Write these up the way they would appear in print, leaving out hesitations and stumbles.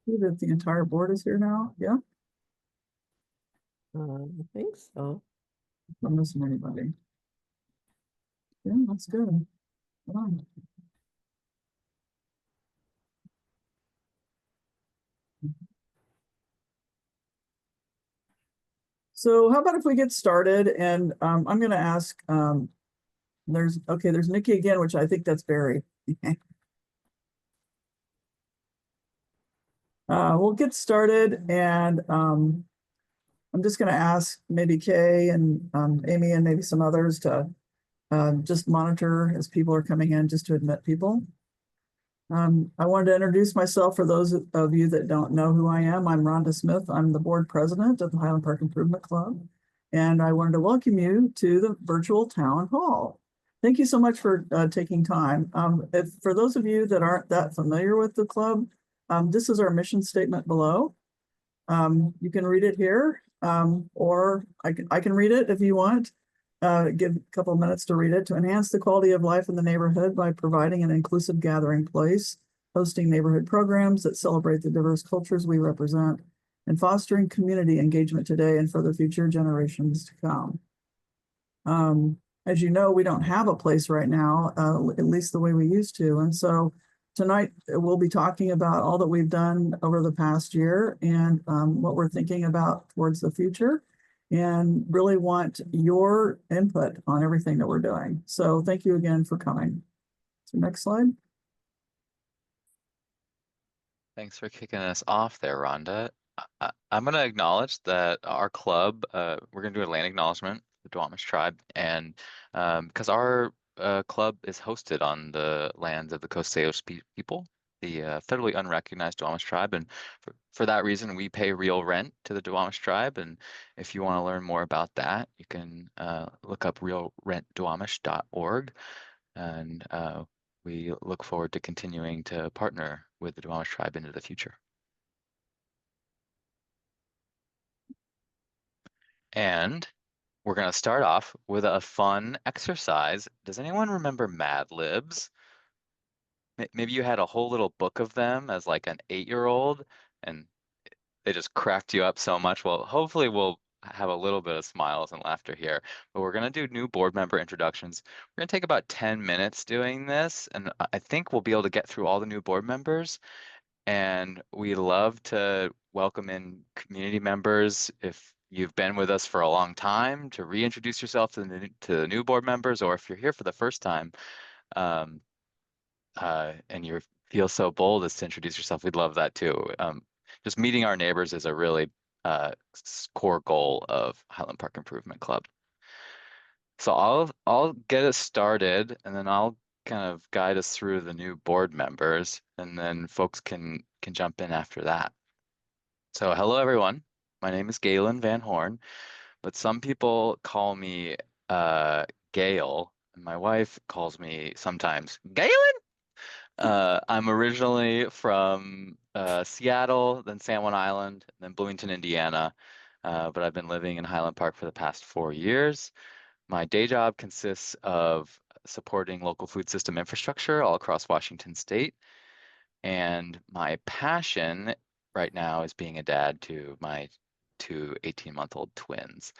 See that the entire board is here now? Yeah, I think so. I'm missing anybody. Yeah, that's good. Come on. So how about if we get started and I'm going to ask, there's Nikki again, which I think that's Barry. We'll get started and I'm just going to ask maybe Kay and Amy and maybe some others to just monitor as people are coming in, just to admit people. I wanted to introduce myself for those of you that don't know who I am. I'm Rhonda Smith. I'm the board president of the Highland Park Improvement Club. And I wanted to welcome you to the virtual town hall. Thank you so much for taking time. For those of you that aren't that familiar with the club, this is our mission statement below. You can read it here, or I can read it if you want. Give a couple of minutes to read it. To enhance the quality of life in the neighborhood by providing an inclusive gathering place, hosting neighborhood programs that celebrate the diverse cultures we represent, and fostering community engagement today and for the future generations to come. As you know, we don't have a place right now, at least the way we used to. And so tonight we'll be talking about all that we've done over the past year and what we're thinking about towards the future, and really want your input on everything that we're doing. So thank you again for coming. So next slide. Thanks for kicking us off there, Rhonda. I'm going to acknowledge that our club, we're going to do a land acknowledgement, the Duwamish tribe, and because our club is hosted on the lands of the Coast Salish people, the federally unrecognized Duwamish tribe, and for that reason, we pay real rent to the Duwamish tribe. And if you want to learn more about that, you can look up realrentduwamish.org, and we look forward to continuing to partner with the Duwamish tribe into the future. And we're going to start off with a fun exercise. Does anyone remember Mad Libs? Maybe you had a whole little book of them as like an 8-year-old and they just cracked you up so much. Well, hopefully we'll have a little bit of smiles and laughter here, but we're going to do new board member introductions. We're going to take about 10 minutes doing this, and I think we'll be able to get through all the new board members. And we love to welcome in community members if you've been with us for a long time, to reintroduce yourself to the new board members, or if you're here for the first time um, and you feel so bold as to introduce yourself, we'd love that too. Just meeting our neighbors is a really core goal of Highland Park Improvement Club. So I'll get us started, and then I'll kind of guide us through the new board members, and then folks can jump in after that. So hello everyone. My name is Galen Van Horn, but some people call me Gail, and my wife calls me sometimes Galen. I'm originally from Seattle, then San Juan Island, then Bloomington, Indiana, but I've been living in Highland Park for the past 4 years. My day job consists of supporting local food system infrastructure all across Washington State. And my passion right now is being a dad to my two 18-month-old twins.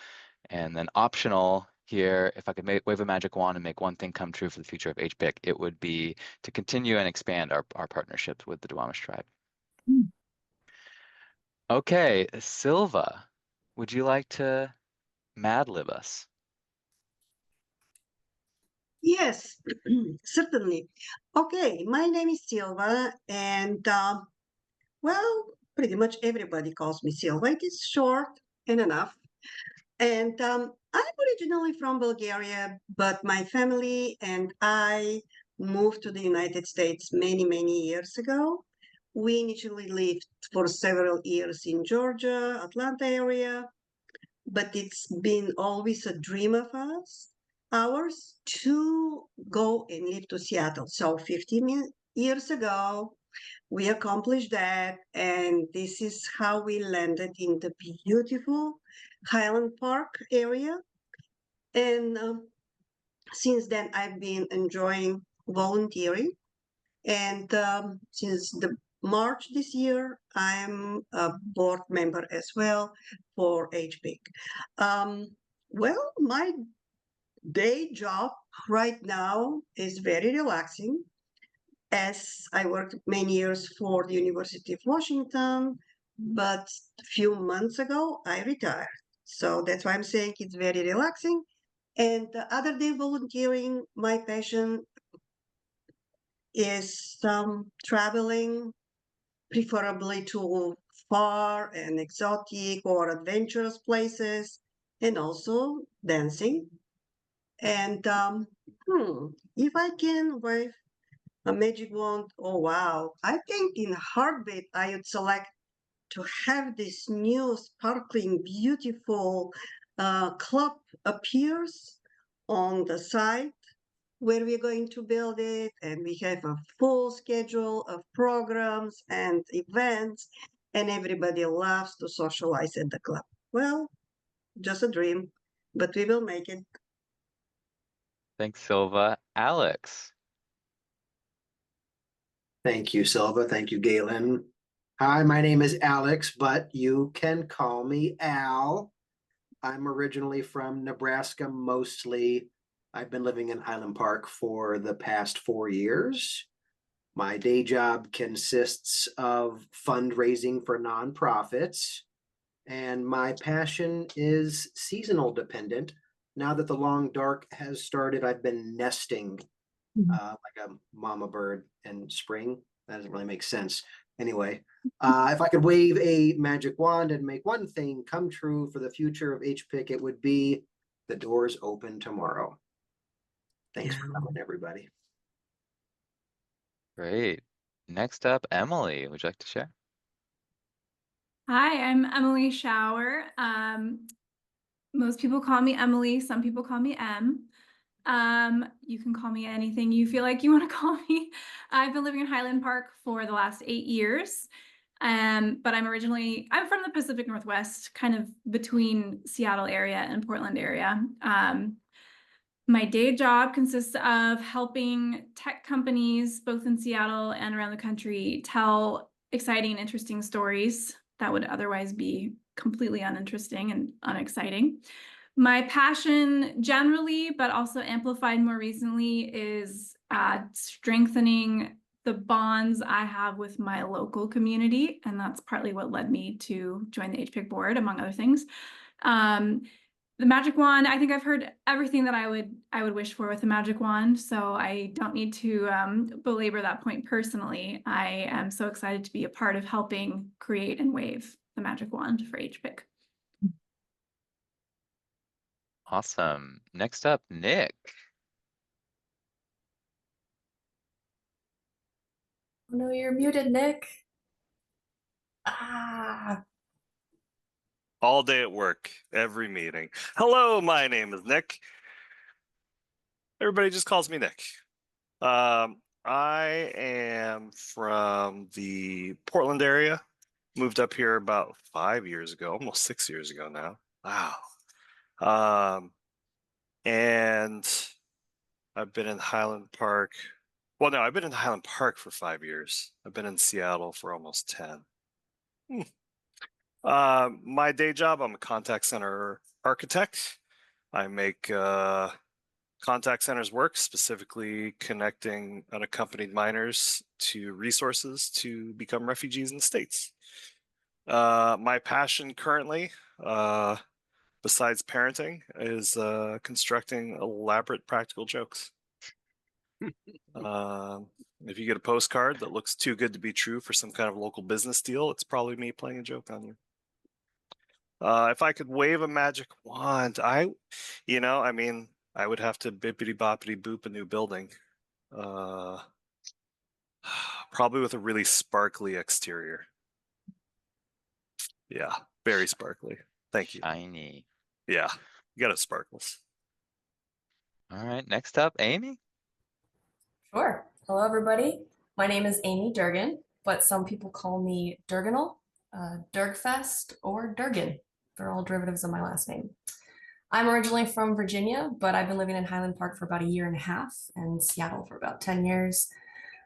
And then optional here, if I could wave a magic wand and make one thing come true for the future of HPIC, it would be to continue and expand our partnerships with the Duwamish tribe. Okay, Silva, would you like to Mad Lib us? Yes, certainly. Okay, my name is Silva, and well, pretty much everybody calls me Silva. It is short and enough. And I'm originally from Bulgaria, but my family and I moved to the United States many, many years ago. We initially lived for several years in Georgia, Atlanta area, but it's been always a dream of ours to go and live to Seattle. So 15 years ago, we accomplished that, and this is how we landed in the beautiful Highland Park area. And since then, I've been enjoying volunteering, and since March this year, I'm a board member as well for HPIC. Well, my day job right now is very relaxing, as I worked many years for the University of Washington, but a few months ago I retired. So that's why I'm saying it's very relaxing. And other than volunteering, my passion is traveling, preferably to far and exotic or adventurous places, and also dancing. And if I can wave a magic wand, oh wow, I think in a heartbeat I would select to have this new sparkling, beautiful club appears on the site where we're going to build it, and we have a full schedule of programs and events, and everybody loves to socialize at the club. Well, just a dream, but we will make it. Thanks, Silva. Alex. Thank you, Silva. Thank you, Galen. Hi, my name is Alex, but you can call me Al. I'm originally from Nebraska mostly. I've been living in Highland Park for the past 4 years. My day job consists of fundraising for nonprofits, and my passion is seasonal dependent. Now that the long dark has started, I've been nesting like a mama bird in spring. That doesn't really make sense. Anyway, if I could wave a magic wand and make one thing come true for the future of HPIC, it would be the doors open tomorrow. Thanks for coming, everybody. Great. Next up, Emily. Would you like to share? Hi, I'm Emily Shower. Most people call me Emily. Some people call me Em. You can call me anything you feel like you want to call me. I've been living in Highland Park for the last 8 years. But I'm from the Pacific Northwest, kind of between Seattle area and Portland area. My day job consists of helping tech companies, both in Seattle and around the country, tell exciting and interesting stories that would otherwise be completely uninteresting and unexciting. My passion generally, but also amplified more recently, is strengthening the bonds I have with my local community. And that's partly what led me to join the HPIC board, among other things. The magic wand, I think I've heard everything that I would wish for with a magic wand, so I don't need to belabor that point personally. I am so excited to be a part of helping create and wave the magic wand for HPIC. Awesome. Next up, Nick. Oh, no, you're muted, Nick. All day at work, every meeting. Hello, my name is Nick. Everybody just calls me Nick. I am from the Portland area. Moved up here about 5 years ago, almost 6 years ago now. Wow. And I've been in Highland Park. Well, no, I've been in Highland Park for 5 years. I've been in Seattle for almost 10. My day job, I'm a contact center architect. I make contact centers work, specifically connecting unaccompanied minors to resources to become refugees in the States. My passion currently, besides parenting, is constructing elaborate practical jokes. If you get a postcard that looks too good to be true for some kind of local business deal, it's probably me playing a joke on you. If I could wave a magic wand, I would have to bippity boppity boop a new building. Probably with a really sparkly exterior. Yeah, very sparkly. Thank you. Shiny. Yeah, you got it sparkles. All right, next up, Amy. Sure. Hello, everybody. My name is Amy Durgan, but some people call me Durganal, Durgfest, or Durgan. They're all derivatives of my last name. I'm originally from Virginia, but I've been living in Highland Park for about 1.5 years and Seattle for about 10 years.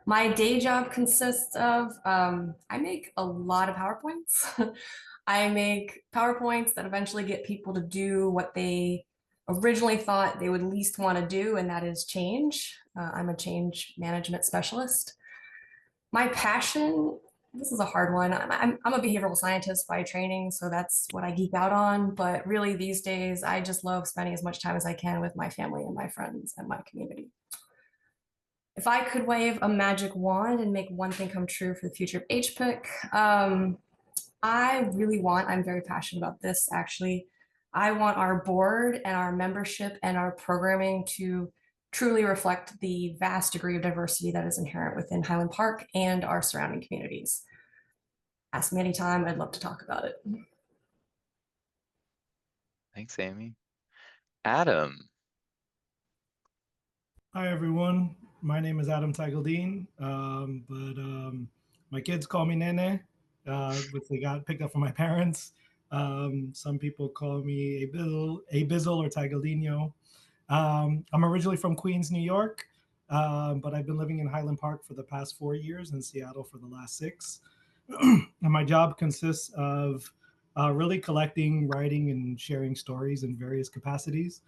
My day job consists of, I make a lot of PowerPoints. I make PowerPoints that eventually get people to do what they originally thought they would least want to do, and that is change. I'm a change management specialist. My passion, this is a hard one. I'm a behavioral scientist by training, so that's what I geek out on. But really these days, I just love spending as much time as I can with my family and my friends and my community. If I could wave a magic wand and make one thing come true for the future of HPIC, I'm very passionate about this actually. I want our board and our membership and our programming to truly reflect the vast degree of diversity that is inherent within Highland Park and our surrounding communities. Ask me anytime, I'd love to talk about it. Thanks, Amy. Adam. Hi, everyone. My name is Adam Tagaldine, my kids call me Nene, which they got picked up from my parents. Some people call me a Bizzle or Tagaldino. I'm originally from Queens, New York, but I've been living in Highland Park for the past 4 years and Seattle for the last 6. And my job consists of really collecting, writing, and sharing stories in various capacities.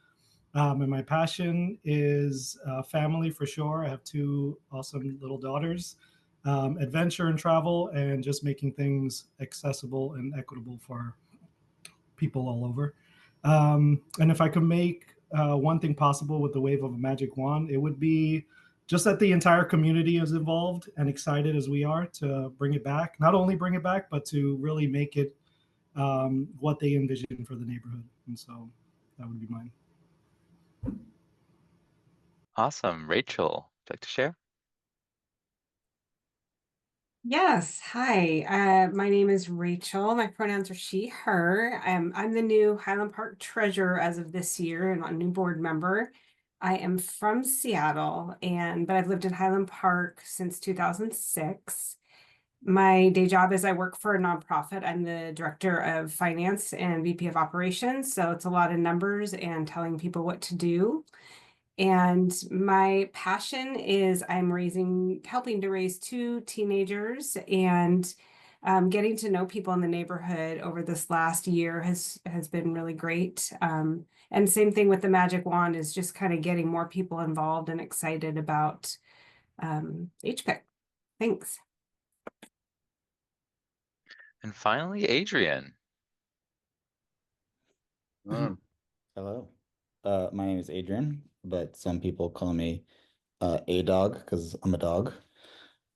And my passion is family for sure. I have 2 awesome little daughters, adventure and travel, and just making things accessible and equitable for people all over. And if I could make one thing possible with the wave of a magic wand, it would be just that the entire community is involved and excited as we are to bring it back. Not only bring it back, but to really make it what they envision for the neighborhood. And so that would be mine. Awesome. Rachel, would you like to share? Yes. Hi. My name is Rachel. My pronouns are she, her. I'm the new Highland Park treasurer as of this year and a new board member. I am from Seattle, but I've lived in Highland Park since 2006. My day job is I work for a nonprofit. I'm the director of finance and VP of operations. So it's a lot of numbers and telling people what to do. And my passion is helping to raise 2 teenagers, and getting to know people in the neighborhood over this last year has been really great. And same thing with the magic wand, is just kind of getting more people involved and excited about HPIC. Thanks. And finally, Adrian. Hello. My name is Adrian, but some people call me a dog because I'm a dog.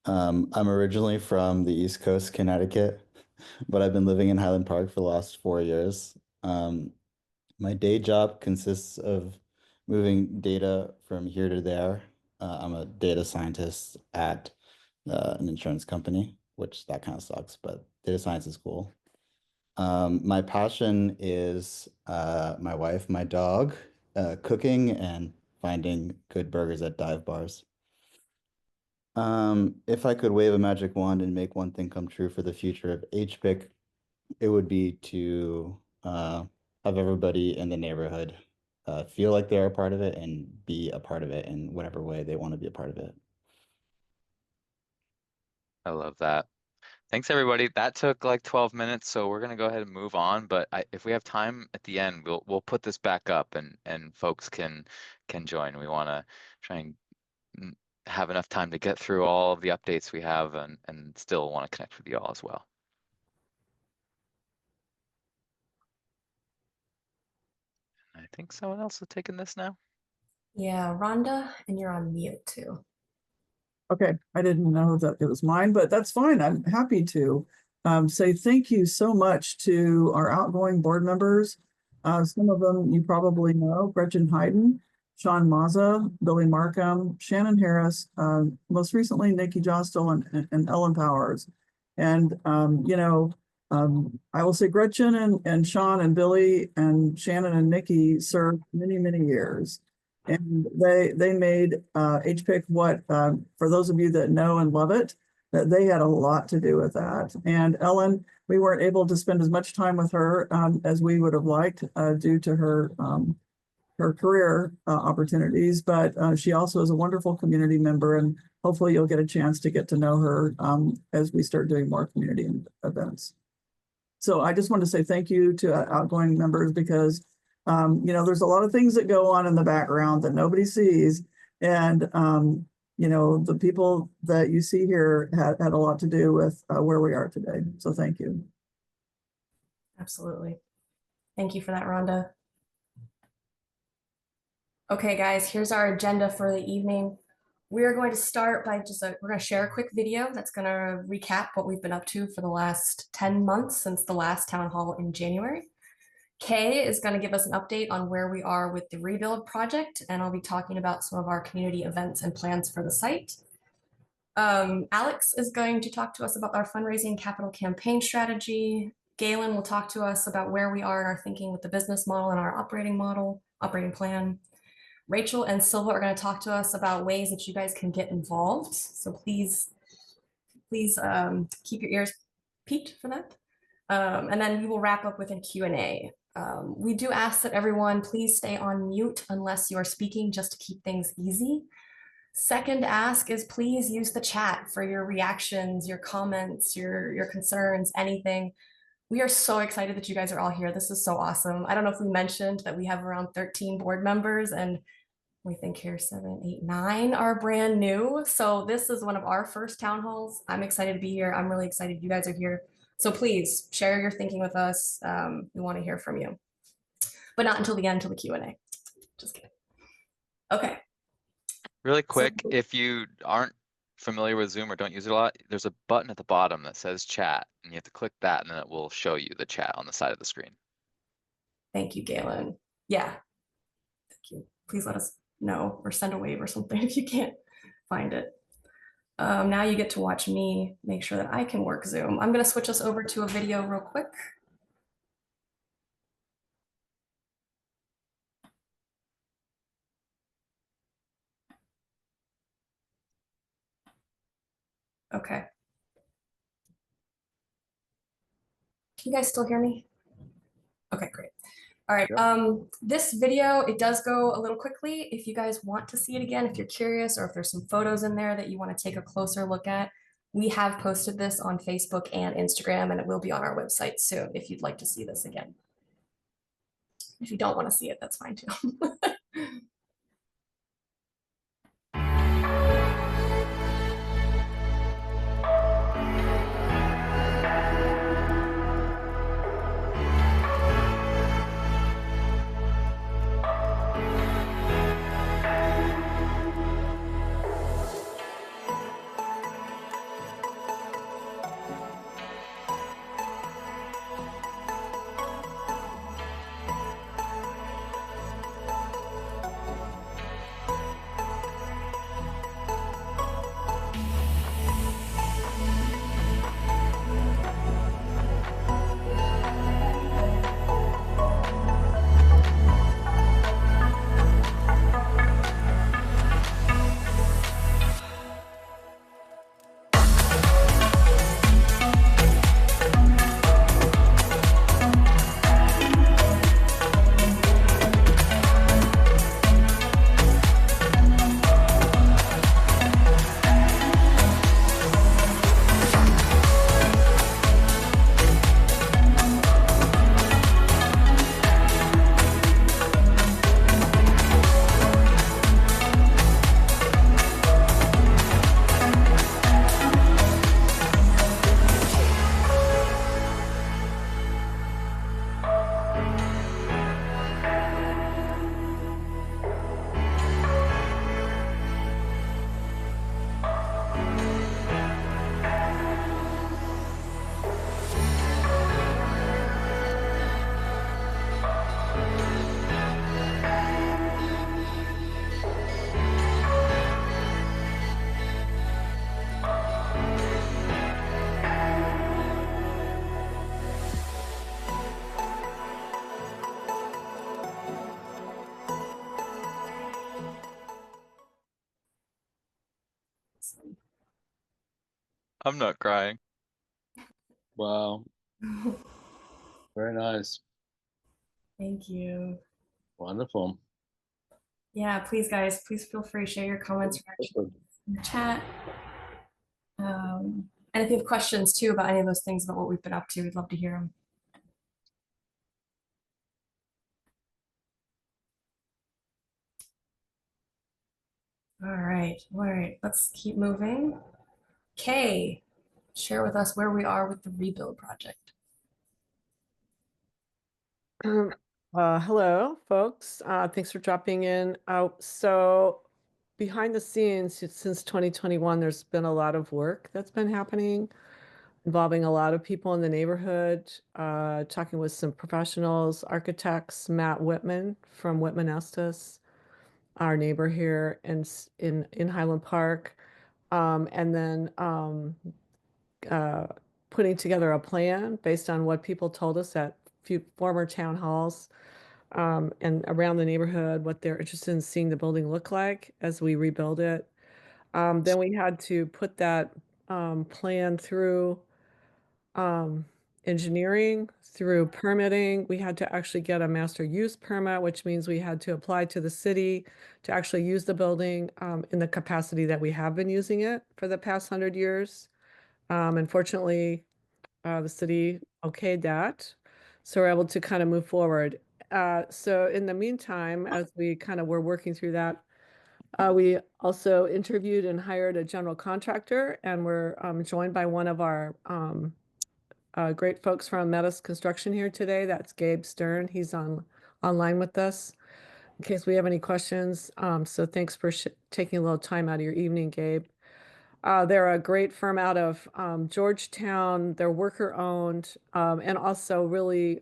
I'm originally from the East Coast, Connecticut, but I've been living in Highland Park for the last 4 years. My day job consists of moving data from here to there. I'm a data scientist at an insurance company, which that kind of sucks, but data science is cool. My passion is my wife, my dog, cooking, and finding good burgers at dive bars. If I could wave a magic wand and make one thing come true for the future of HPIC, it would be to have everybody in the neighborhood feel like they're a part of it and be a part of it in whatever way they want to be a part of it. I love that. Thanks, everybody. That took like 12 minutes, so we're gonna go ahead and move on. But if we have time at the end, we'll put this back up and folks can join. We want to try and have enough time to get through all of the updates we have and still want to connect with you all as well. I think someone else is taking this now. Yeah, Rhonda, and you're on mute too. Okay, I didn't know that it was mine, but that's fine. I'm happy to say thank you so much to our outgoing board members. Some of them you probably know: Gretchen Hayden, Sean Mazza, Billy Markham, Shannon Harris, most recently Nikki Jostel and Ellen Powers. And I will say Gretchen and Sean and Billy and Shannon and Nikki served many, many years. And they made HPIC what, for those of you that know and love it, that they had a lot to do with that. And Ellen, we weren't able to spend as much time with her as we would have liked due to her her career opportunities, but she also is a wonderful community member, and hopefully you'll get a chance to get to know her as we start doing more community events. So I just want to say thank you to outgoing members, because you know, there's a lot of things that go on in the background that nobody sees, and you know, the people that you see here had a lot to do with where we are today. So thank you. Absolutely. Thank you for that, Rhonda. Okay, guys, here's our agenda for the evening. We're going to start by we're going to share a quick video that's going to recap what we've been up to for the last 10 months since the last town hall in January. Kay is going to give us an update on where we are with the rebuild project, and I'll be talking about some of our community events and plans for the site. Alex is going to talk to us about our fundraising capital campaign strategy. Galen will talk to us about where we are in our thinking with the business model and our operating plan. Rachel and Silva are going to talk to us about ways that you guys can get involved. So please keep your ears peaked for that. And then we will wrap up with a Q&A. We do ask that everyone please stay on mute unless you're speaking, just to keep things easy. Second ask is please use the chat for your reactions, your comments, your concerns, anything. We are so excited that you guys are all here. This is so awesome. I don't know if we mentioned that we have around 13 board members, and we think here 7, 8, 9 are brand new. So this is one of our first town halls. I'm excited to be here. I'm really excited you guys are here. So please share your thinking with us. We want to hear from you, but not until the end, until the Q&A. Just kidding. Okay. Really quick, if you aren't familiar with Zoom or don't use it a lot, there's a button at the bottom that says chat, and you have to click that, and then it will show you the chat on the side of the screen. Thank you, Galen. Yeah. Thank you. Please let us know or send a wave or something if you can't find it. Now you get to watch me make sure that I can work Zoom. I'm going to switch us over to a video real quick. Okay. Can you guys still hear me? Okay, great. All right, this video, it does go a little quickly. If you guys want to see it again, if you're curious, or if there's some photos in there that you want to take a closer look at, we have posted this on Facebook and Instagram, and it will be on our website soon if you'd like to see this again. If you don't want to see it, that's fine too. I'm not crying. Wow. Very nice. Thank you. Wonderful. Yeah, please, guys, please feel free to share your comments or actions in the chat. And if you have questions too about any of those things about what we've been up to, we'd love to hear them. All right, let's keep moving. Kay, share with us where we are with the rebuild project. Hello, folks. Thanks for dropping in. So behind the scenes, since 2021, there's been a lot of work that's been happening involving a lot of people in the neighborhood, talking with some professionals, architects, Matt Whitman from Whitman Estes, our neighbor here in Highland Park, and then putting together a plan based on what people told us at former town halls and around the neighborhood, what they're interested in seeing the building look like as we rebuild it. Then we had to put that plan through engineering, through permitting. We had to actually get a master use permit, which means we had to apply to the city to actually use the building in the capacity that we have been using it for the past 100 years. Unfortunately, the city okayed that. So we're able to kind of move forward. So in the meantime, as we kind of were working through that, we also interviewed and hired a general contractor, and we're joined by one of our great folks from Metis Construction here today. That's Gabe Stern. He's online with us in case we have any questions. So thanks for taking a little time out of your evening, Gabe. They're a great firm out of Georgetown. They're worker owned and also really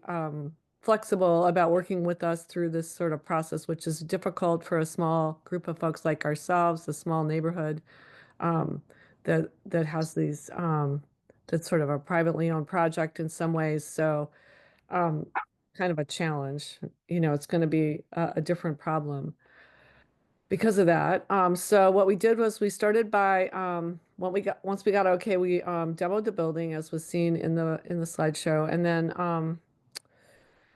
flexible about working with us through this sort of process, which is difficult for a small group of folks like ourselves, a small neighborhood that has these, that's sort of a privately owned project in some ways. So kind of a challenge, it's going to be a different problem because of that. So what we did was we started by once we got okay, we demoed the building as was seen in the slideshow, and then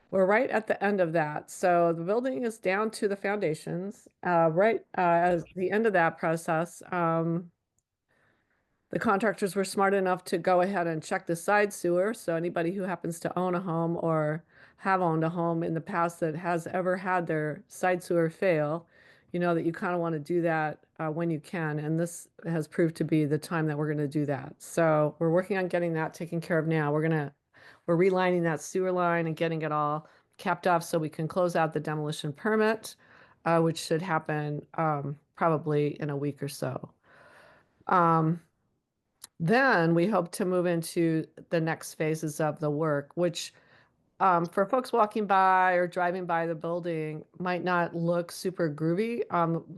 we're right at the end of that. So the building is down to the foundations. Right as the end of that process, the contractors were smart enough to go ahead and check the side sewer. So anybody who happens to own a home or have owned a home in the past that has ever had their side sewer fail, you know that you kind of want to do that when you can. And this has proved to be the time that we're going to do that. So we're working on getting that taken care of now. We're relining that sewer line and getting it all capped off so we can close out the demolition permit, which should happen probably in a week or so. Then we hope to move into the next phases of the work, which for folks walking by or driving by the building might not look super groovy.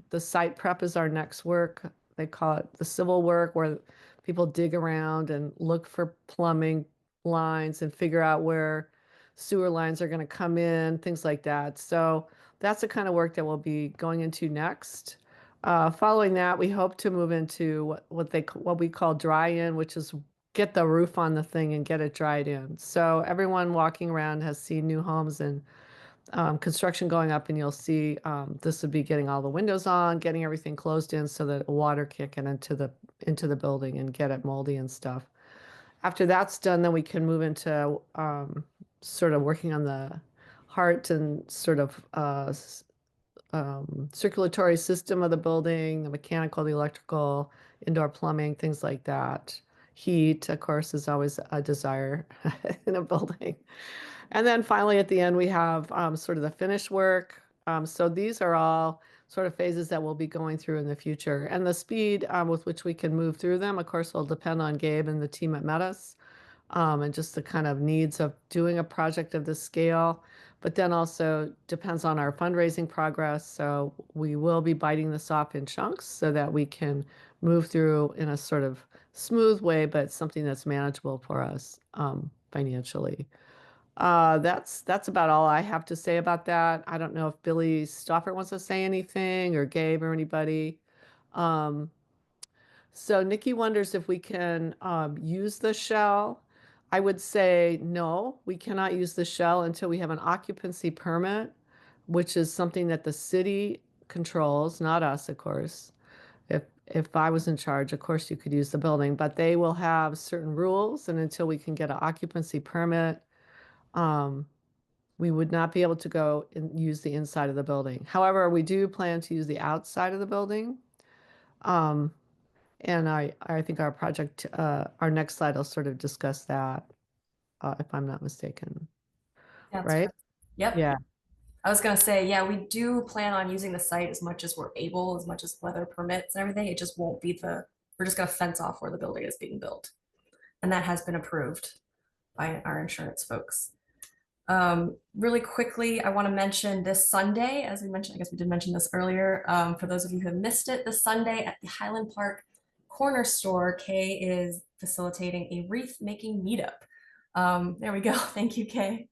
The site prep is our next work. They call it the civil work, where people dig around and look for plumbing lines and figure out where sewer lines are going to come in, things like that. So that's the kind of work that we'll be going into next. Following that, we hope to move into what we call dry in, which is get the roof on the thing and get it dried in. So everyone walking around has seen new homes and construction going up, and you'll see this would be getting all the windows on, getting everything closed in so that water can't get into the building and get it moldy and stuff. After that's done, then we can move into sort of working on the heart and sort of circulatory system of the building, the mechanical, the electrical, indoor plumbing, things like that. Heat, of course, is always a desire in a building. And then finally, at the end, we have sort of the finished work. So these are all sort of phases that we'll be going through in the future. And the speed with which we can move through them, of course, will depend on Gabe and the team at Metis and just the kind of needs of doing a project of this scale. But then also depends on our fundraising progress. So we will be biting this off in chunks so that we can move through in a sort of smooth way, but something that's manageable for us financially. That's about all I have to say about that. I don't know if Billy Stoffer wants to say anything, or Gabe, or anybody. So Nikki wonders if we can use the shell. I would say no, we cannot use the shell until we have an occupancy permit, which is something that the city controls, not us, of course. If I was in charge, of course you could use the building, but they will have certain rules, and until we can get an occupancy permit, we would not be able to go and use the inside of the building. However, we do plan to use the outside of the building. And I think our project, our next slide will sort of discuss that, if I'm not mistaken. That's Right? correct. Yep. Yeah. I was gonna say, yeah, we do plan on using the site as much as we're able, as much as weather permits and everything. It just won't be we're just gonna fence off where the building is being built. And that has been approved by our insurance folks. Really quickly, I want to mention this Sunday, as we mentioned, I guess we did mention this earlier. For those of you who have missed it, this Sunday at the Highland Park Corner Store, Kay is facilitating a wreath making meetup. There we go. Thank you, Kay.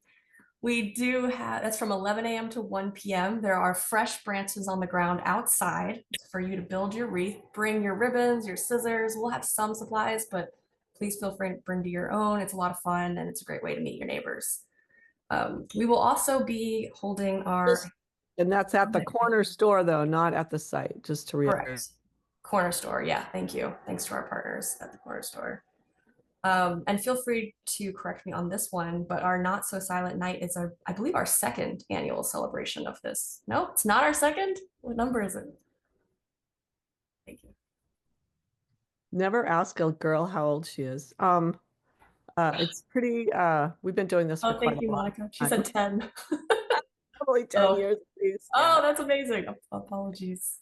We do have, that's from 11 a.m. to 1 p.m. There are fresh branches on the ground outside for you to build your wreath. Bring your ribbons, your scissors. We'll have some supplies, but please feel free to bring to your own. It's a lot of fun and it's a great way to meet your neighbors. We will also be holding our... And that's at the corner store though, not at the site, just to reiterate. Correct. Corner store, yeah, thank you. Thanks to our partners at the corner store. And feel free to correct me on this one, but our Not So Silent Night is I believe our second annual celebration of this. No, it's not our second? What number is it? Thank you. Never ask a girl how old she is. It's pretty, we've been doing this for Oh, quite thank you, a long Monica. She time. said 10. Probably 10 Oh. years at least. Oh, that's amazing. Apologies.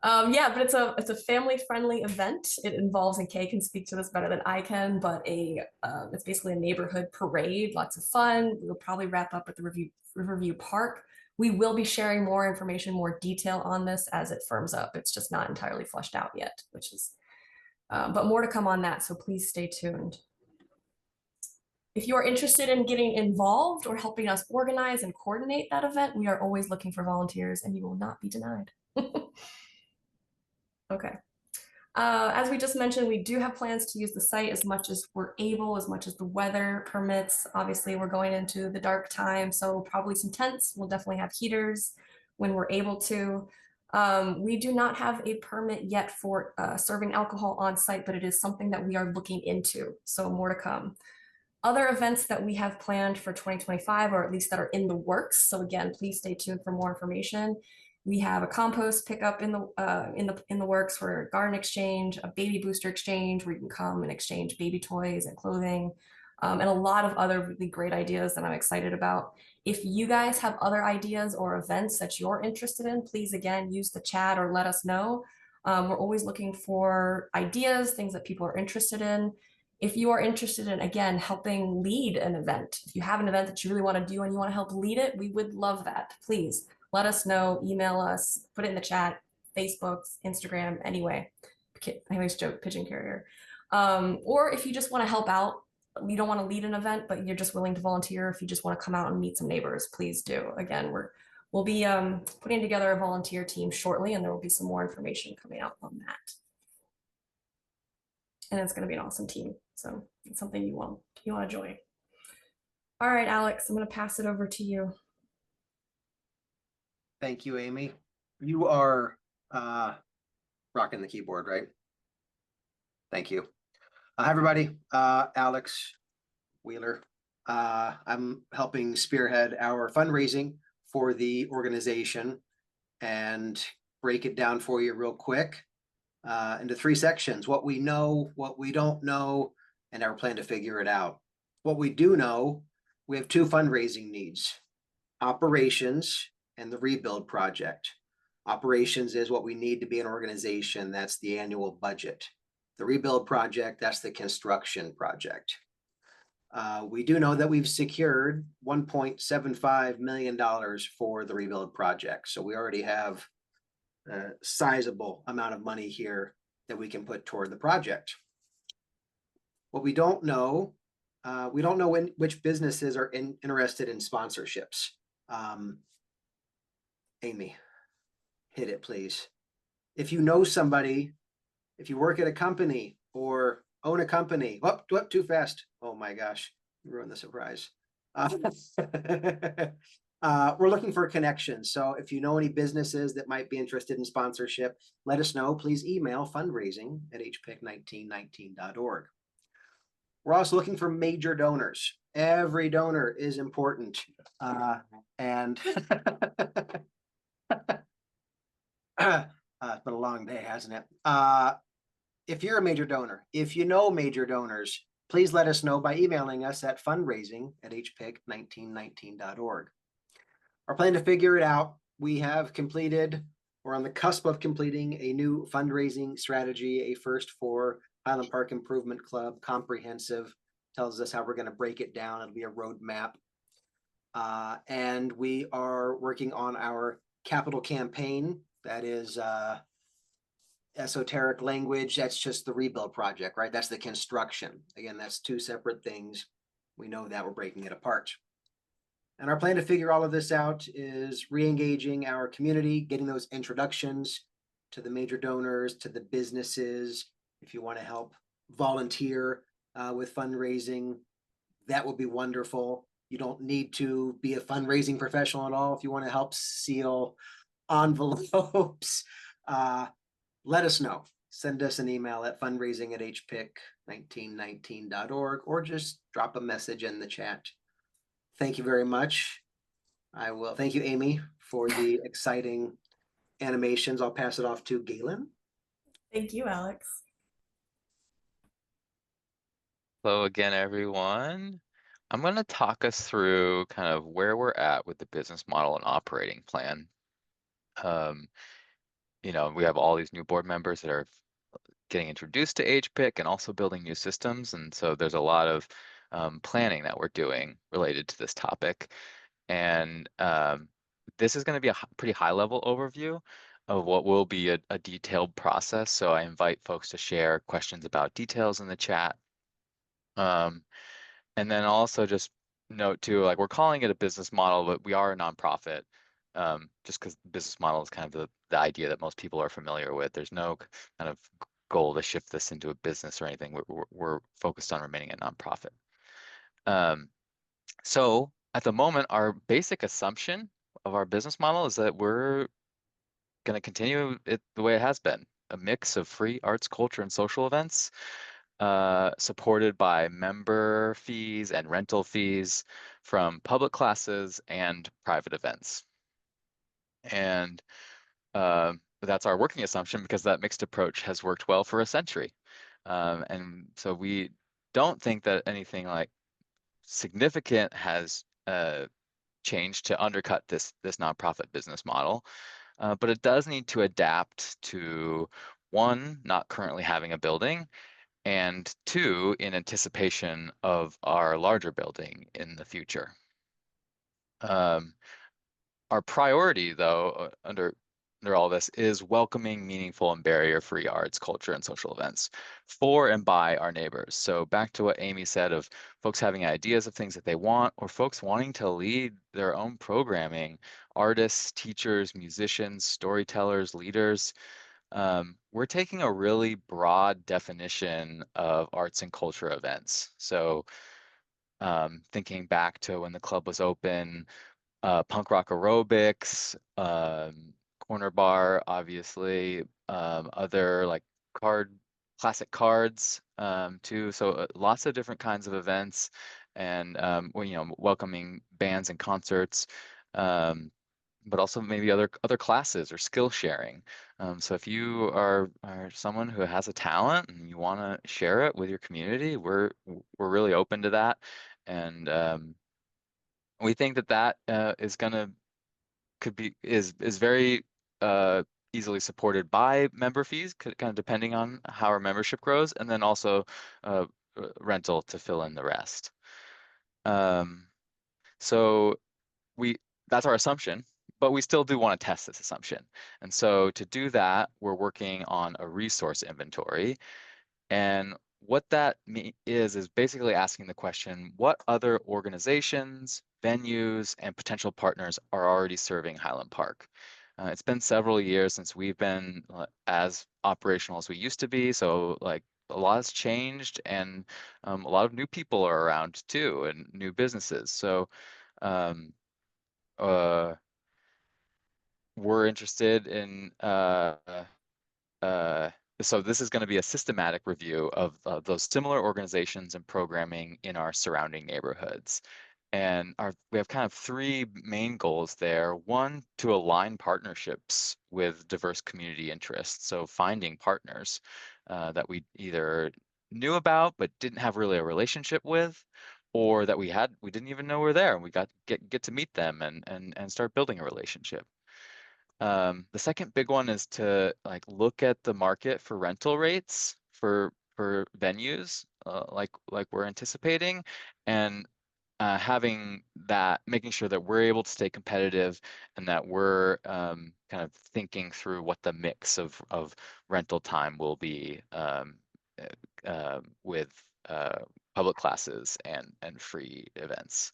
Yeah, but it's a family-friendly event. It involves, and Kay can speak to this better than I can, but it's basically a neighborhood parade, lots of fun. We'll probably wrap up at the Riverview Park. We will be sharing more information, more detail on this as it firms up. It's just not entirely fleshed out yet, which is, but more to come on that, so please stay tuned. If you are interested in getting involved or helping us organize and coordinate that event, we are always looking for volunteers and you will not be denied. Okay. As we just mentioned, we do have plans to use the site as much as we're able, as much as the weather permits. Obviously, we're going into the dark time, so probably some tents. We'll definitely have heaters when we're able to. We do not have a permit yet for serving alcohol on site, but it is something that we are looking into, so more to come. Other events that we have planned for 2025, or at least that are in the works. So again, please stay tuned for more information. We have a compost pickup in the works for a garden exchange, a baby booster exchange where you can come and exchange baby toys and clothing, and a lot of other really great ideas that I'm excited about. If you guys have other ideas or events that you're interested in, please again use the chat or let us know. We're always looking for ideas, things that people are interested in. If you are interested in, again, helping lead an event, if you have an event that you really want to do and you want to help lead it, we would love that. Please let us know, email us, put it in the chat, Facebook, Instagram, anyway. I always joke, pigeon carrier. Or if you just want to help out, you don't want to lead an event, but you're just willing to volunteer, if you just want to come out and meet some neighbors, please do. Again, we'll be putting together a volunteer team shortly, and there will be some more information coming out on that. And it's going to be an awesome team. So it's something you want to join. All right, Alex, I'm going to pass it over to you. Thank you, Amy. You are rocking the keyboard, right? Thank you. Hi, everybody. Alex Wheeler. I'm helping spearhead our fundraising for the organization and break it down for you real quick into 3 sections: what we know, what we don't know, and our plan to figure it out. What we do know, we have 2 fundraising needs: operations and the rebuild project. Operations is what we need to be an organization. That's the annual budget. The rebuild project, that's the construction project. We do know that we've secured $1.75 million for the rebuild project. So we already have a sizable amount of money here that we can put toward the project. What we don't know which businesses are interested in sponsorships. Amy, hit it, please. If you know somebody, if you work at a company or own a company, too fast. Oh my gosh, you ruined the surprise. We're looking for connections. So if you know any businesses that might be interested in sponsorship, let us know. Please email fundraising@hpic1919.org. We're also looking for major donors. Every donor is important. And it's been a long day, hasn't it? If you're a major donor, if you know major donors, please let us know by emailing us at fundraising@hpic1919.org. Our plan to figure it out, we have completed, we're on the cusp of completing a new fundraising strategy, a first for Highland Park Improvement Club, comprehensive, tells us how we're going to break it down. It'll be a roadmap. And we are working on our capital campaign. That is esoteric language. That's just the rebuild project, right? That's the construction. Again, that's two separate things. We know that we're breaking it apart. And our plan to figure all of this out is re-engaging our community, getting those introductions to the major donors, to the businesses. If you want to help volunteer with fundraising, that would be wonderful. You don't need to be a fundraising professional at all. If you want to help seal envelopes, let us know. Send us an email at fundraising@hpic1919.org or just drop a message in the chat. Thank you very much. I will thank you, Amy, for the exciting animations. I'll pass it off to Galen. Thank you, Alex. Hello again, everyone. I'm going to talk us through kind of where we're at with the business model and operating plan. You know, we have all these new board members that are getting introduced to HPIC and also building new systems. And so there's a lot of planning that we're doing related to this topic. And this is going to be a pretty high level overview of what will be a detailed process. So I invite folks to share questions about details in the chat. And then also just note too, like we're calling it a business model, but we are a nonprofit. Just because business model is kind of the idea that most people are familiar with. There's no kind of goal to shift this into a business or anything. We're focused on remaining a nonprofit. So at the moment, our basic assumption of our business model is that we're going to continue it the way it has been, a mix of free arts, culture, and social events, supported by member fees and rental fees from public classes and private events. And that's our working assumption because that mixed approach has worked well for a century. And so we don't think that anything like significant has changed to undercut this nonprofit business model. But it does need to adapt to, one, not currently having a building, and two, in anticipation of our larger building in the future. Our priority, though, under all this is welcoming, meaningful, and barrier-free arts, culture, and social events for and by our neighbors. So back to what Amy said of folks having ideas of things that they want, or folks wanting to lead their own programming, artists, teachers, musicians, storytellers, leaders. We're taking a really broad definition of arts and culture events. So thinking back to when the club was open, punk rock aerobics, corner bar, obviously, other like classic cards too. So lots of different kinds of events, and welcoming bands and concerts, but also maybe other classes or skill sharing. So if you are someone who has a talent and you want to share it with your community, we're really open to that, and we think that is very easily supported by member fees, kind of depending on how our membership grows, and then also rental to fill in the rest. So that's our assumption, but we still do want to test this assumption. And so to do that, we're working on a resource inventory. And what that is basically asking the question, what other organizations, venues, and potential partners are already serving Highland Park? It's been several years since we've been as operational as we used to be. So like a lot has changed, and a lot of new people are around too, and new businesses. So we're interested in so this is going to be a systematic review of those similar organizations and programming in our surrounding neighborhoods. And we have kind of three main goals there. One, to align partnerships with diverse community interests. So finding partners that we either knew about but didn't have really a relationship with, or that we didn't even know were there, and we get to meet them and start building a relationship. The second big one is to look at the market for rental rates for venues like we're anticipating, and making sure that we're able to stay competitive and that we're kind of thinking through what the mix of rental time will be with public classes and free events.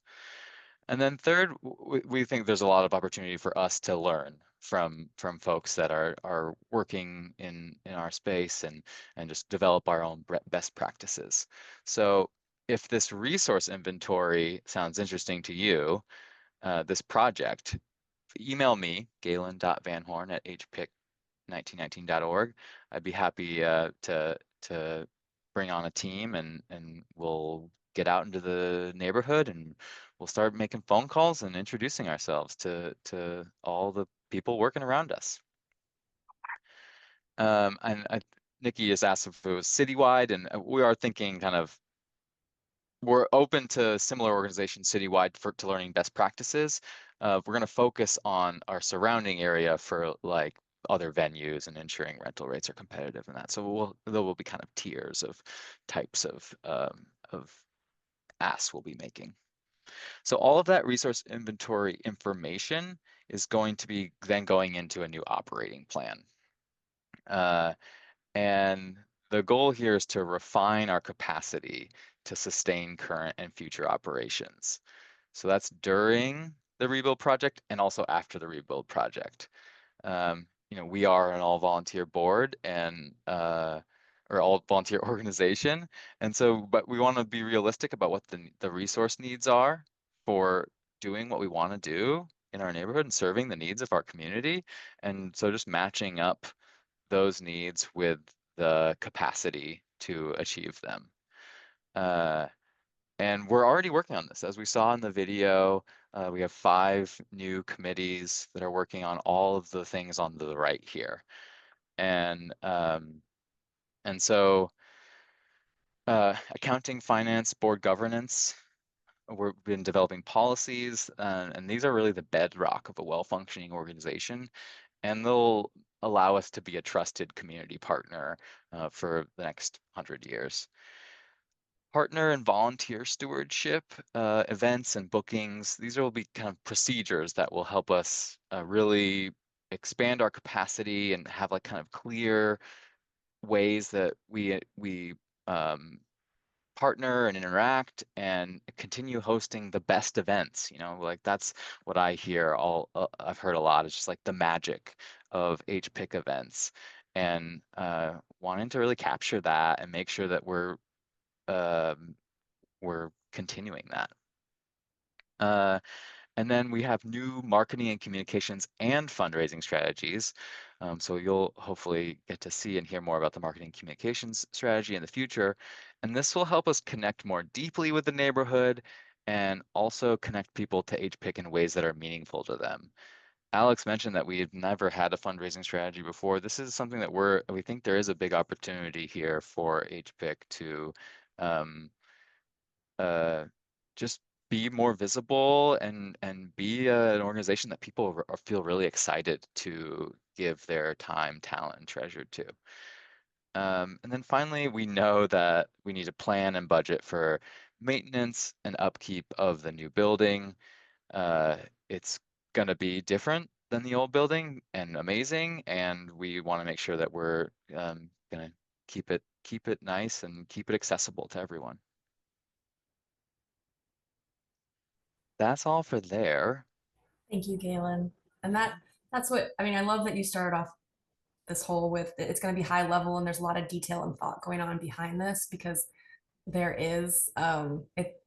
And then third, we think there's a lot of opportunity for us to learn from folks that are working in our space and just develop our own best practices. So if this resource inventory sounds interesting to you, this project, email me, galen.vanhorn@hpic1919.org. I'd be happy to bring on a team and we'll get out into the neighborhood and we'll start making phone calls and introducing ourselves to all the people working around us. Nikki just asked if it was citywide, and we are thinking we're open to similar organizations citywide to learning best practices. We're going to focus on our surrounding area for other venues and ensuring rental rates are competitive and that. So there will be kind of tiers of types of asks we'll be making. So all of that resource inventory information is going to be then going into a new operating plan. And the goal here is to refine our capacity to sustain current and future operations. So that's during the rebuild project and also after the rebuild project. We are an all-volunteer board and or all-volunteer organization, and so but we want to be realistic about what the resource needs are for doing what we want to do in our neighborhood and serving the needs of our community, and so just matching up those needs with the capacity to achieve them. And we're already working on this. As we saw in the video, we have 5 new committees that are working on all of the things on the right here. And so accounting, finance, board governance, we've been developing policies, and these are really the bedrock of a well-functioning organization, and they'll allow us to be a trusted community partner for the next 100 years. Partner and volunteer stewardship, events and bookings, these will be kind of procedures that will help us really expand our capacity and have kind of clear ways that we partner and interact and continue hosting the best events. That's what I hear I've heard a lot. It's just the magic of HPIC events, and wanting to really capture that and make sure that we're continuing that. And then we have new marketing and communications and fundraising strategies. So you'll hopefully get to see and hear more about the marketing and communications strategy in the future. And this will help us connect more deeply with the neighborhood and also connect people to HPIC in ways that are meaningful to them. Alex mentioned that we've never had a fundraising strategy before. This is something that we think there is a big opportunity here for HPIC to just be more visible and be an organization that people feel really excited to give their time, talent, and treasure to. And then finally, we know that we need to plan and budget for maintenance and upkeep of the new building. It's going to be different than the old building and amazing, and we want to make sure that we're going to keep it nice and keep it accessible to everyone. That's all for there. Thank you, Galen. And that's what, I love that you started off this whole with it's going to be high level and there's a lot of detail and thought going on behind this, because there is.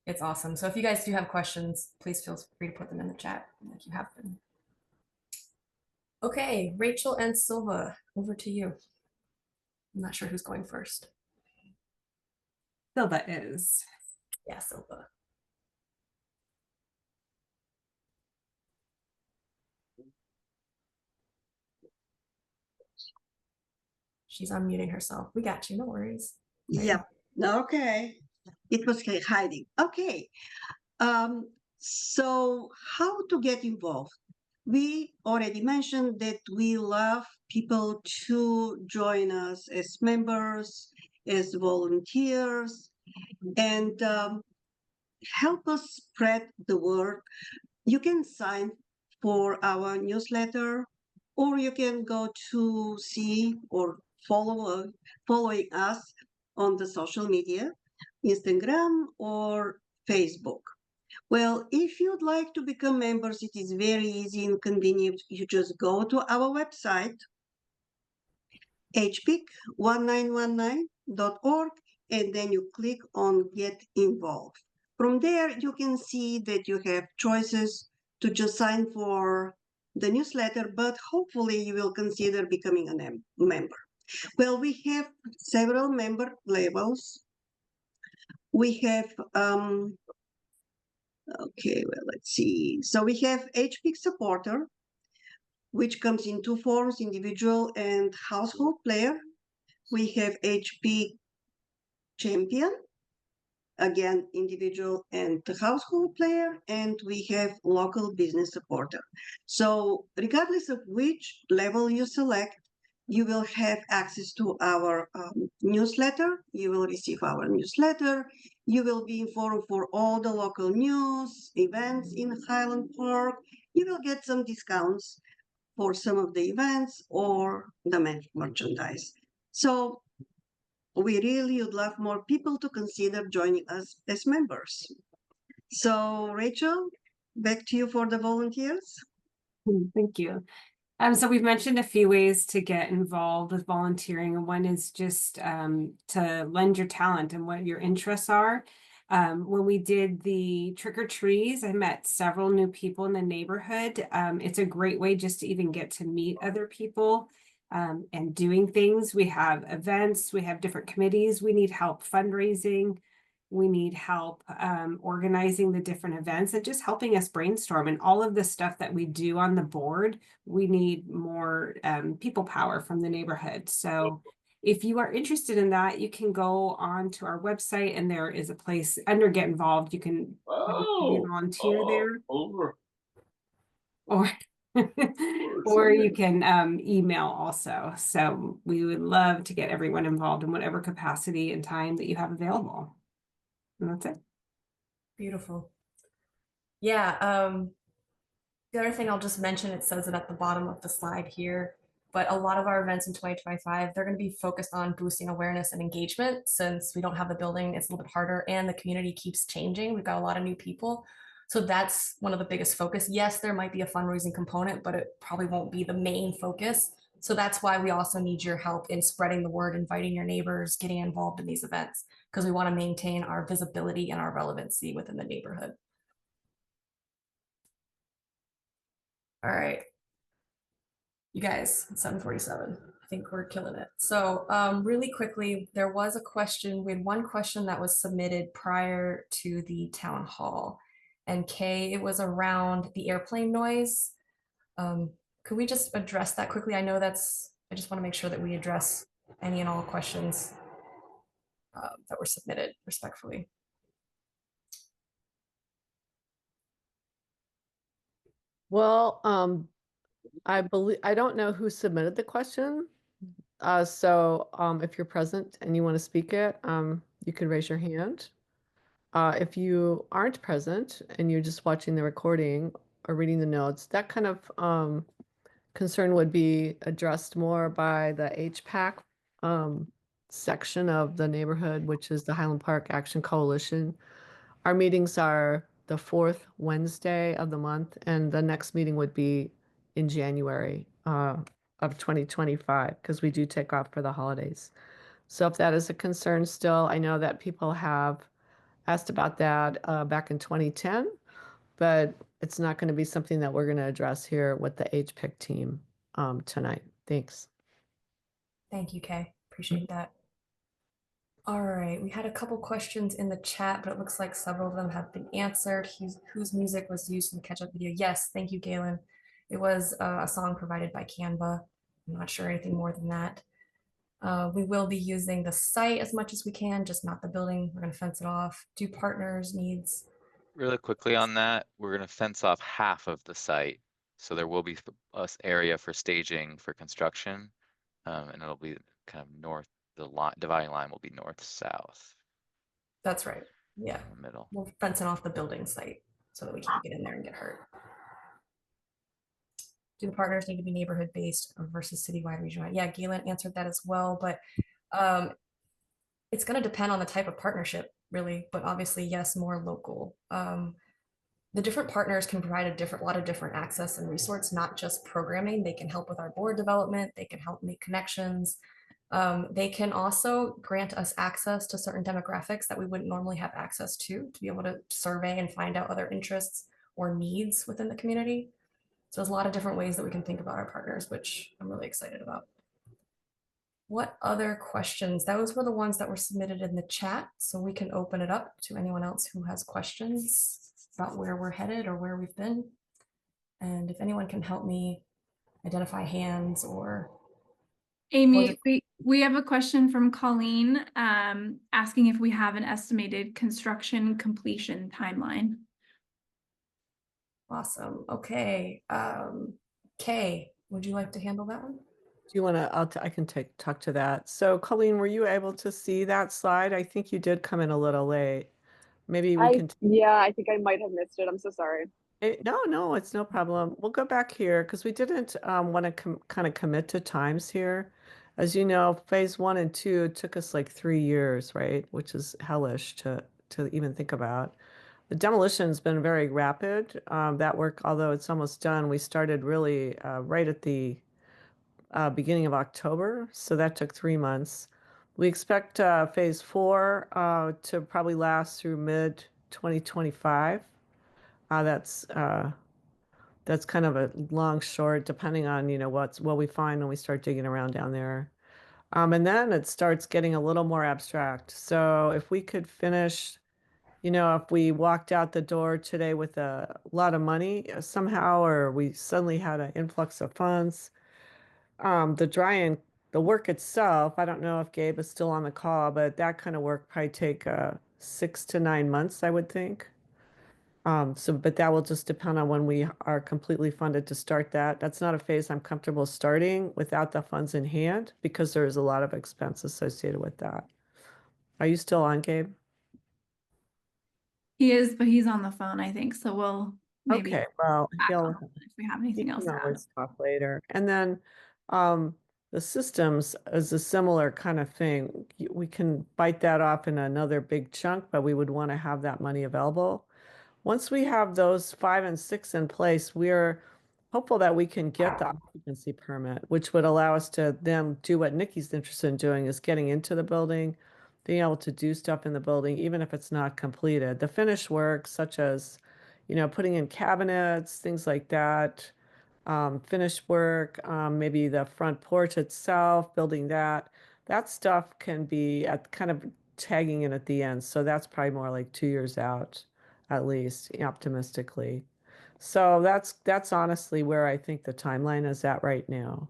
It's awesome. So if you guys do have questions, please feel free to put them in the chat like you have been. Okay, Rachel and Silva, over to you. I'm not sure who's going first. Silva is. Yeah, Silva. She's unmuting herself. We got you, no worries. There you Yep. Okay. It was hiding. Okay. So how to get involved? We already mentioned that we love people to join us as members, as volunteers, and help us spread the word. You can sign for our newsletter, or you can go to see or following us on the social media, Instagram or Facebook. Well, if you'd like to become members, it is very easy and convenient. You just go to our website, hpic1919.org, and then you click on Get Involved. From there, you can see that you have choices to just sign for the newsletter, but hopefully you will consider becoming a member. Well, we have several member levels. We have, okay, well, let's see. So we have HPIC supporter, which comes in two forms, individual and household player. We have HP champion, again, individual and household player, and we have local business supporter. So regardless of which level you select, you will have access to our newsletter. You will receive our newsletter. You will be informed for all the local news, events in Highland Park. You will get some discounts for some of the events or the merchandise. So we really would love more people to consider joining us as members. So Rachel, back to you for the volunteers. Thank you. So we've mentioned a few ways to get involved with volunteering, and one is just to lend your talent and what your interests are. When we did the trick or trees, I met several new people in the neighborhood. It's a great way just to even get to meet other people and doing things. We have events, we have different committees. We need help fundraising. We need help organizing the different events and just helping us brainstorm. And all of the stuff that we do on the board, we need more people power from the neighborhood. So if you are interested in that, you can go on to our website, and there is a place under Get Involved. You can be a volunteer there. Or or you can email also. So we would love to get everyone involved in whatever capacity and time that you have available. And that's it. Beautiful. Yeah. The other thing I'll just mention, it says it at the bottom of the slide here, but a lot of our events in 2025, they're going to be focused on boosting awareness and engagement. Since we don't have the building, it's a little bit harder, and the community keeps changing. We've got a lot of new people. So that's one of the biggest focus. Yes, there might be a fundraising component, but it probably won't be the main focus. So that's why we also need your help in spreading the word, inviting your neighbors, getting involved in these events, because we want to maintain our visibility and our relevancy within the neighborhood. All right. You guys, it's 7:47. I think we're killing it. So really quickly, there was a question. We had one question that was submitted prior to the town hall. And Kay, it was around the airplane noise. Could we just address that quickly? I know I just want to make sure that we address any and all questions that were submitted respectfully. Well, I don't know who submitted the question. So if you're present and you want to speak it, you can raise your hand. If you aren't present and you're just watching the recording or reading the notes, that kind of concern would be addressed more by the HPAC section of the neighborhood, which is the Highland Park Action Coalition. Our meetings are the fourth Wednesday of the month, and the next meeting would be in January of 2025, because we do take off for the holidays. So if that is a concern still, I know that people have asked about that back in 2010, but it's not going to be something that we're going to address here with the HPIC team tonight. Thanks. Thank you, Kay. Appreciate that. All right, we had a couple questions in the chat, but it looks like several of them have been answered. Whose music was used in the catch-up video? Yes, thank you, Galen. It was a song provided by Canva. I'm not sure anything more than that. We will be using the site as much as we can, just not the building. We're going to fence it off. Do partners needs? Really quickly on that, we're gonna fence off half of the site. So there will be a area for staging for construction. And it'll be kind of north, the line, dividing line will be north-south That's right. Yeah, in the middle. we're fencing off the building site so that we can't get in there and get hurt. Do the partners need to be neighborhood based versus citywide, regional? Yeah, Galen answered that as well, but it's going to depend on the type of partnership, really. But obviously, yes, more local. The different partners can provide a lot of different access and resource, not just programming. They can help with our board development. They can help make connections. They can also grant us access to certain demographics that we wouldn't normally have access to be able to survey and find out other interests or needs within the community. So there's a lot of different ways that we can think about our partners, which I'm really excited about. What other questions? Those were the ones that were submitted in the chat, so we can open it up to anyone else who has questions about where we're headed or where we've been. And if anyone can help me identify hands or Amy, we have a question from Colleen asking if we have an estimated construction completion timeline. Awesome. Okay. Kay, would you like to handle that one? Do you want to, I can talk to that. So Colleen, were you able to see that slide? I think you did come in a little late. Maybe we can. Yeah, I think I might have missed it. I'm so sorry. No, it's no problem. We'll go back here because we didn't want to kind of commit to times here. As you know, phase 1 and 2 took us like 3 years, right? Which is hellish to even think about. The demolition's been very rapid. That work, although it's almost done, we started really right at the beginning of October, so that took 3 months. We expect phase 4 to probably last through mid 2025. That's kind of a long short, depending on what we find when we start digging around down there. And then it starts getting a little more abstract. So if we could finish, if we walked out the door today with a lot of money somehow, or we suddenly had an influx of funds, the work itself, I don't know if Gabe is still on the call, but that kind of work probably take 6 to 9 months, I would think. But that will just depend on when we are completely funded to start that. That's not a phase I'm comfortable starting without the funds in hand because there is a lot of expense associated with that. Are you still on, Gabe? He is, but he's on the phone, I think. So we'll maybe Okay, well, if we have anything else to add. always talk later. And then the systems is a similar kind of thing. We can bite that off in another big chunk, but we would want to have that money available. Once we have those 5 and 6 in place, we're hopeful that we can get the occupancy permit, which would allow us to then do what Nikki's interested in doing, is getting into the building, being able to do stuff in the building, even if it's not completed. The finished work, such as, putting in cabinets, things like that, finished work, maybe the front porch itself, building that stuff can be at kind of tagging in at the end. So that's probably more like 2 years out, at least, optimistically. So that's honestly where I think the timeline is at right now.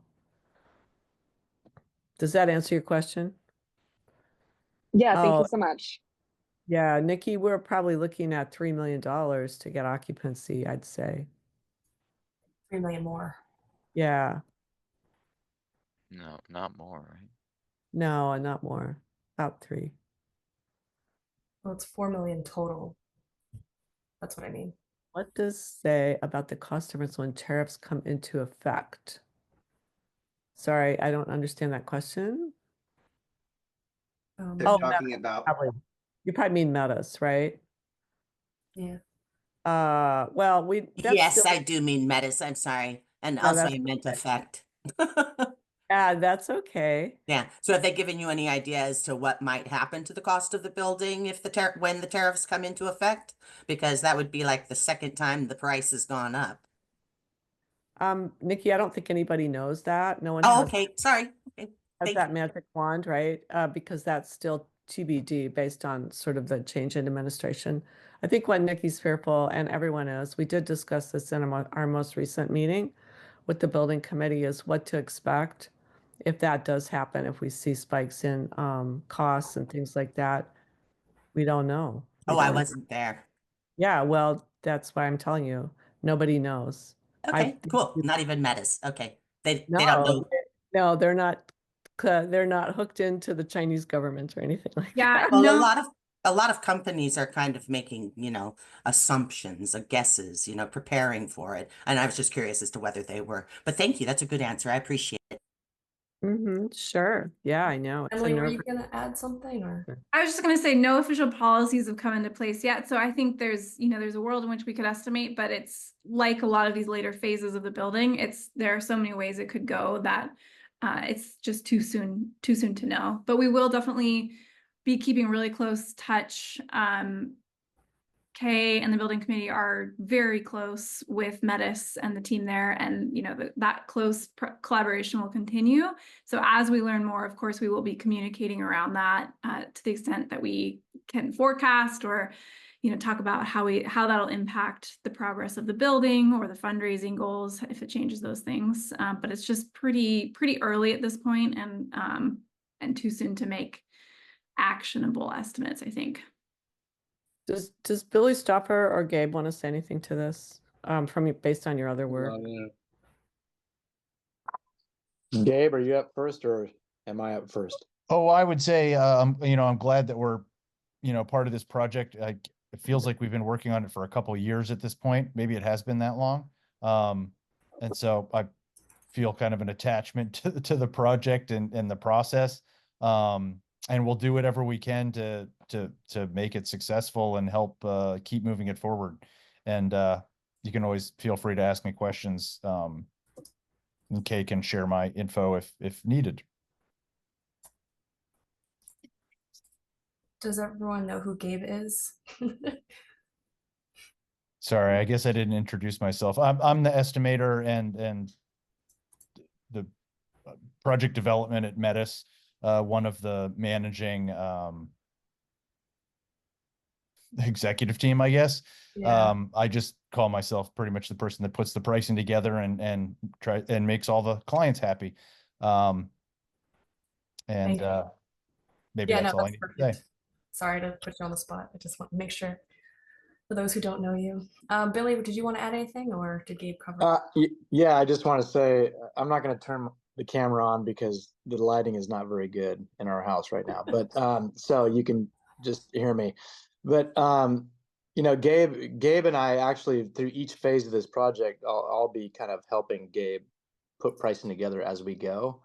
Does that answer your question? Yeah, thank you so much. Yeah, Nikki, we're probably looking at $3 million to get occupancy, I'd say. 3 million more. Yeah. No, not more, right? No, not more. About 3. Well, it's 4 million total. That's what I mean. What does say about the customers when tariffs come into effect? Sorry, I don't understand that question. They're talking about. Probably. You probably mean Metas, right? Yeah. Well, Yes, I do mean Metis. I'm sorry. And also I meant effect. Yeah, that's okay. Yeah. So have they given you any idea as to what might happen to the cost of the building if when the tariffs come into effect? Because that would be like the second time the price has gone up. Nikki, I don't think anybody knows that. No one Oh, has okay. Sorry. Okay. has Thank that you. magic wand, right? Because that's still TBD based on sort of the change in administration. I think what Nikki's fearful, and everyone is, we did discuss this in our most recent meeting with the building committee, is what to expect if that does happen, if we see spikes in costs and things like that. We don't know. We Oh, I don't know. wasn't there. Yeah, well, that's why I'm telling you, nobody knows. Okay, cool. Not even Metis. Okay. They don't No, know. no, they're not hooked into the Chinese government or anything like Yeah, that. Well, no, a lot of companies are kind of making, assumptions, guesses, preparing for it. And I was just curious as to whether they were. But thank you. That's a good answer. I appreciate it. Sure. Yeah, I know. It's a Emily, were nerve. you gonna add something or? I was just going to say no official policies have come into place yet. So I think there's a world in which we could estimate, but it's like a lot of these later phases of the building. There are so many ways it could go that it's just too soon to know. But we will definitely be keeping really close touch. Kay and the building committee are very close with Metis and the team there, and that close collaboration will continue. So as we learn more, of course, we will be communicating around that to the extent that we can forecast or talk about how that'll impact the progress of the building or the fundraising goals if it changes those things. But it's just pretty early at this point, and too soon to make actionable estimates, I think. Does Billy Stopper or Gabe want to say anything to this based on your other work? Gabe, are you up first or am I up first? Oh, I would say, I'm glad that we're, part of this project. It feels like we've been working on it for a couple of years at this point. Maybe it has been that long. And so I feel kind of an attachment to the project and the process. And we'll do whatever we can to make it successful and help keep moving it forward. And you can always feel free to ask me questions. And Kay can share my info if needed. Does everyone know who Gabe is? Sorry, I guess I didn't introduce myself. I'm the estimator and the project development at Metis, one of the managing executive team, I guess. Yeah. I just call myself pretty much the person that puts the pricing together and makes all the clients happy. Maybe Yeah, that's all I need to say. Sorry to put you on the spot. I just want to make sure for those who don't know you. Billy, did you want to add anything or did Gabe cover? Yeah, I just want to say I'm not going to turn the camera on because the lighting is not very good in our house right now. But so you can just hear me. But Gabe and I actually through each phase of this project, I'll be kind of helping Gabe put pricing together as we go.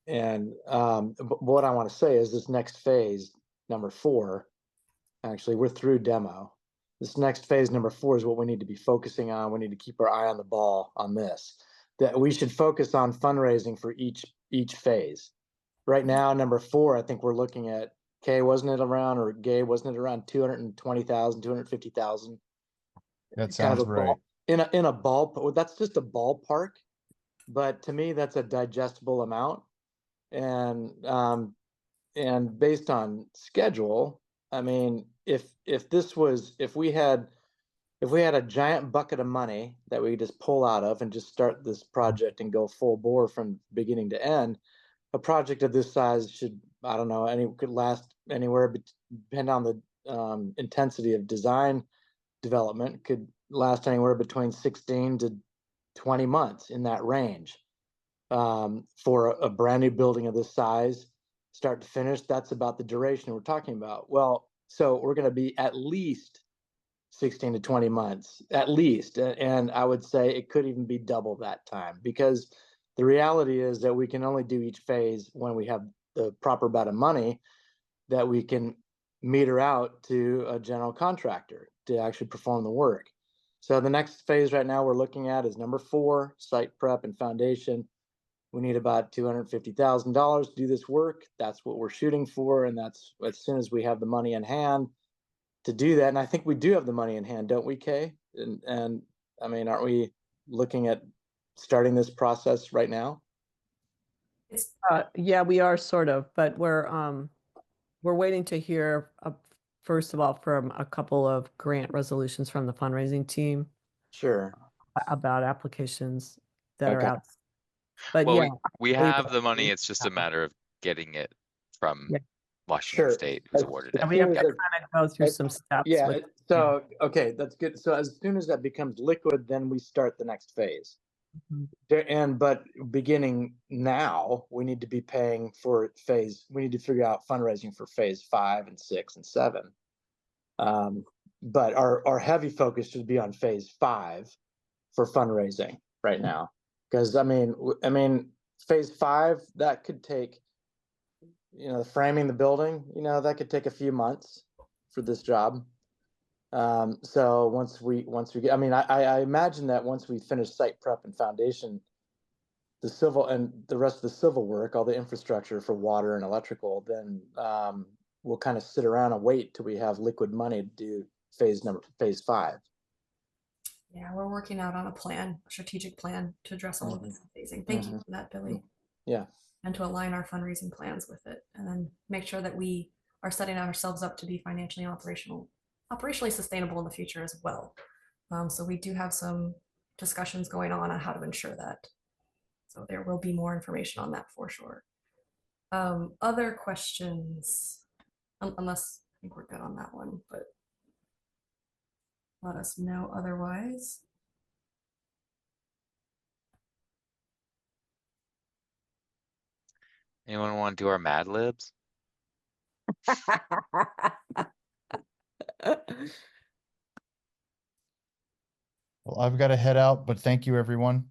But what I want to say is this next phase, number 4, actually we're through demo. This next phase, number 4, is what we need to be focusing on. We need to keep our eye on the ball on this. That we should focus on fundraising for each phase. Right now, number 4, I think we're looking at Kay, wasn't it around, or Gabe, wasn't it around 220,000, 250,000? That sounds right. In a ballpark, that's just a ballpark, but to me, that's a digestible amount. And based on schedule, I mean, if we had a giant bucket of money that we just pull out of and just start this project and go full bore from beginning to end, a project of this size should, I don't know, could last anywhere, but depend on the intensity of design development, could last anywhere between 16 to 20 months in that range. For a brand new building of this size, start to finish, that's about the duration we're talking about. Well, so we're going to be at least 16 to 20 months, at least. And I would say it could even be double that time, because the reality is that we can only do each phase when we have the proper amount of money that we can meter out to a general contractor to actually perform the work. So the next phase right now we're looking at is number 4, site prep and foundation. we need about $250,000 to do this work. That's what we're shooting for. And that's as soon as we have the money in hand to do that. And I think we do have the money in hand, don't we, Kay? And I mean, aren't we looking at starting this process right now? Yeah, we are sort of, but we're waiting to hear, first of all, from a couple of grant resolutions from the fundraising team. Sure. About applications that are Okay. out. But Well, yeah, we have the money. It's just a matter of getting it from Washington Sure. State, who's awarded it. and we have to As soon kind of go through some steps. Yeah. with- So, okay, that's good. So as soon as that becomes liquid, then we start the next phase. But beginning now, we need to be paying for we need to figure out fundraising for phase 5 and 6 and 7. But our heavy focus should be on phase 5 for fundraising right now. Because I mean, phase 5, that could take, framing the building, that could take a few months for this job. So once we get, I imagine that once we finish site prep and foundation, the civil and the rest of the civil work, all the infrastructure for water and electrical, then we'll kind of sit around and wait till we have liquid money to do phase 5. Yeah, we're working out on a strategic plan to address all of this phasing. Thank you for that, Billy. Yeah. And to align our fundraising plans with it, and then make sure that we are setting ourselves up to be financially and operationally sustainable in the future as well. So we do have some discussions going on how to ensure that. So there will be more information on that for sure. Other questions? Unless I think we're good on that one, but let us know otherwise. Anyone want to do our Mad Libs? Well, I've got to head out, but thank you, everyone,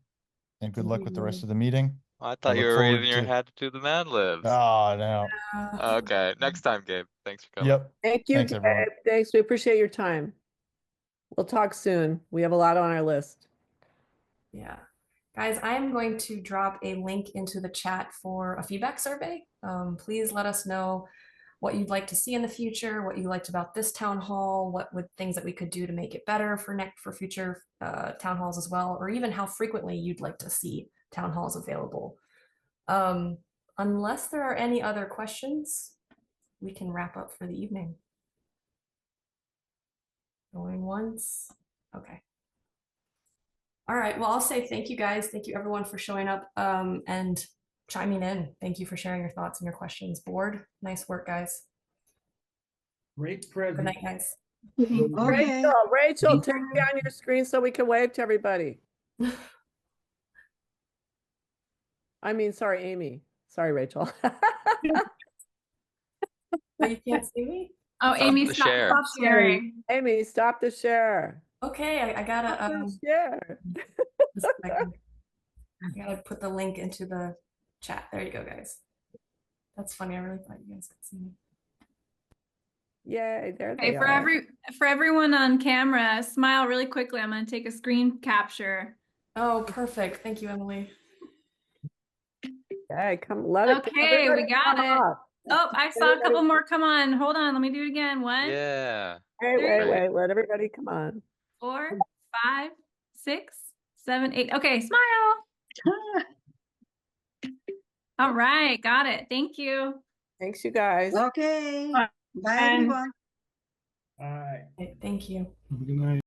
and good luck with the rest of the meeting. I thought you look were forward raising your to- hand to do the Mad Libs. Oh, no. Okay, next time, Gabe. Thanks for coming. Yep. Thank you, Thanks, everyone. Gabe. Thanks. We appreciate your time. We'll talk soon. We have a lot on our list. Yeah. Guys, I am going to drop a link into the chat for a feedback survey. Please let us know what you'd like to see in the future, what you liked about this town hall, what would things that we could do to make it better for future town halls as well, or even how frequently you'd like to see town halls available. Unless there are any other questions, we can wrap up for the evening. Going once. Okay. All right. Well, I'll say thank you guys. Thank you everyone for showing up and chiming in. Thank you for sharing your thoughts and your questions. Board, nice work, guys. Great Good present. night, guys. Okay. Rachel, turn down your screen so we can wave to everybody. I mean, sorry, Amy. Sorry, Rachel. Oh, you can't see me? Oh, Amy, the stop share. sharing. Amy, stop the share. Okay, I gotta Stop the share. just a second. I gotta put the link into the chat. There you go, guys. That's funny. I really thought you guys could see me. Yay, there Okay, they for are. everyone on camera, smile really quickly. I'm gonna take a screen capture. Oh, perfect. Thank you, Emily. Okay, come let it. Okay, we got it. Off. Oh, I saw a couple more. Come on, hold on. Let me do it again. 1, Yeah. Wait. Let everybody come on. 4, 5, 6, 7, 8. Okay, smile. All right, got it. Thank you. Thanks, you guys. Okay. Bye, everyone. All right. Thank you. Have a good night.